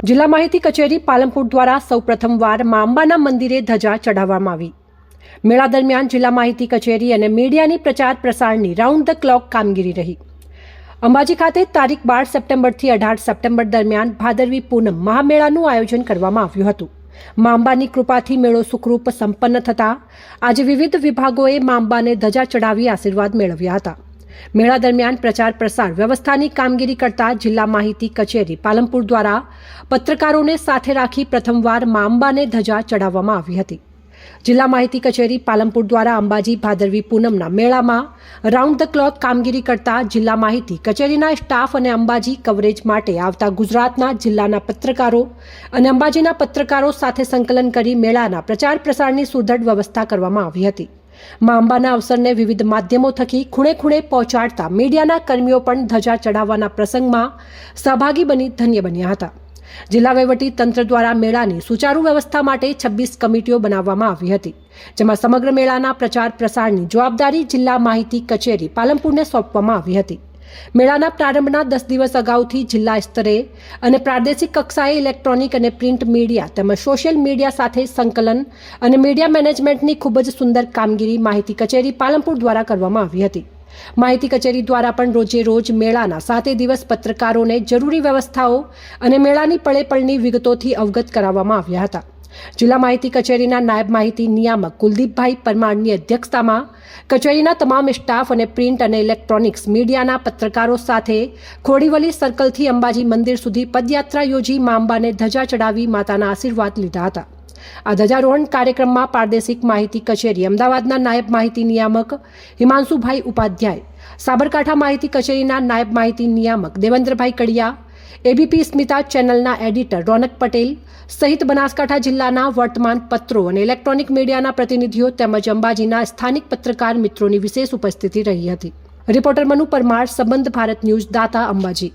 જિલ્લા માહિતી કચેરી પાલનપુર દ્વારા સૌપ્રથમવાર મા અંબાના મંદિરે ધજા ચઢાવવામાં આવી। મેળા દરમિયાન જિલ્લા માહિતી કચેરી અને મીડિયાની પ્રચાર પ્રસારની રાઉન્ડ ધ ક્લોક કામગીરી રહી। અંબાજી ખાતે તારીખ 12 સપ્ટેમ્બરથી 18 સપ્ટેમ્બર દરમિયાન ભાદરવી પૂનમ મહામેળાનું આયોજન કરવામાં આવ્યું હતું। મા અંબાની કૃપાથી મેળો સુખરૂપ સંપન્ન થતા આજે વિવિધ વિભાગોએ મા અંબાને ધજા ચઢાવી આશીર્વાદ મેળવ્યા હતા। મેળા દરમિયાન પ્રચાર પ્રસાર વ્યવસ્થાની કામગીરી કરતા જિલ્લા માહિતી કચેરી પાલનપુર દ્વારા પત્રકારોને સાથે રાખી પ્રથમવાર મા અંબાને ધજા ચઢાવવામાં આવી હતી। જિલ્લા માહિતી કચેરી પાલનપુર દ્વારા અંબાજી ભાદરવી પૂનમના મેળામાં રાઉન્ડ ધ ક્લોક કામગીરી કરતા જિલ્લા માહિતી કચેરીના સ્ટાફ અને અંબાજી કવરેજ માટે આવતા ગુજરાતના જિલ્લાના પત્રકારો અને અંબાજીના પત્રકારો સાથે સંકલન કરી મેળાના પ્રચાર પ્રસારની સુદૃઢ વ્યવસ્થા કરવામાં આવી હતી। મા અંબાના અવસરને વિવિધ માધ્યમો થકી ખૂણે ખૂણે પહોંચાડતા મીડિયાના કર્મીઓ પણ ધજા ચઢાવવાના પ્રસંગમાં સહભાગી બની ધન્ય બન્યા હતા। જિલ્લા વહીવટી તંત્ર દ્વારા મેળાની સુચારુ વ્યવસ્થા માટે 26 કમિટીઓ બનાવવામાં આવી હતી, જેમાં સમગ્ર મેળાના પ્રચાર પ્રસારની જવાબદારી જિલ્લા માહિતી કચેરી પાલનપુરને સોંપવામાં આવી હતી। મેળાના પ્રારંભના 10 દિવસ અગાઉથી જિલ્લા સ્તરે અને પ્રાદેશિક કક્ષાએ ઇલેક્ટ્રોનિક અને પ્રિન્ટ મીડિયા તેમજ સોશિયલ મીડિયા સાથે સંકલન અને મીડિયા મેનેજમેન્ટની ખૂબ જ સુંદર કામગીરી માહિતી કચેરી પાલનપુર દ્વારા કરવામાં આવી હતી। માહિતી કચેરી દ્વારા પણ રોજે રોજ મેળાના 7 દિવસ પત્રકારોને જરૂરી વ્યવસ્થાઓ અને મેળાની પળેપળની વિગતોથી અવગત કરાવવામાં આવ્યા હતા। જિલ્લા માહિતી કચેરીના નાયબ માહિતી નિયામક કુલદીપભાઈ પરમારની અધ્યક્ષતામાં કચેરીના તમામ સ્ટાફ અને પ્રિન્ટ અને ઇલેક્ટ્રોનિક્સ મીડિયાના પત્રકારો સાથે ખોડીવલી સર્કલથી અંબાજી મંદિર સુધી પદયાત્રા યોજી મા અંબાને ધજા ચઢાવી માતાના આશીર્વાદ લીધા હતા। આ ધ્વજારોહણ કાર્યક્રમમાં પ્રાદેશિક માહિતી કચેરી અમદાવાદના નાયબ માહિતી નિયામક હિમાંશુભાઈ ઉપાધ્યાય, સાબરકાંઠા માહિતી કચેરીના નાયબ માહિતી નિયામક દેવેન્દ્રભાઈ કડિયા, એબીપી સ્મિતા ચેનલના એડિટર રોનક પટેલ સહિત બનાસકાંઠા જિલ્લાના વર્તમાન પત્રો અને ઇલેક્ટ્રોનિક મીડિયાના પ્રતિનિધિઓ તેમજ અંબાજીના સ્થાનિક પત્રકાર મિત્રોની વિશેષ ઉપસ્થિતિ રહી હતી। રિપોર્ટર મનુ પરમાર, સંબંધ ભારત ન્યૂઝ, દાતા, અંબાજી।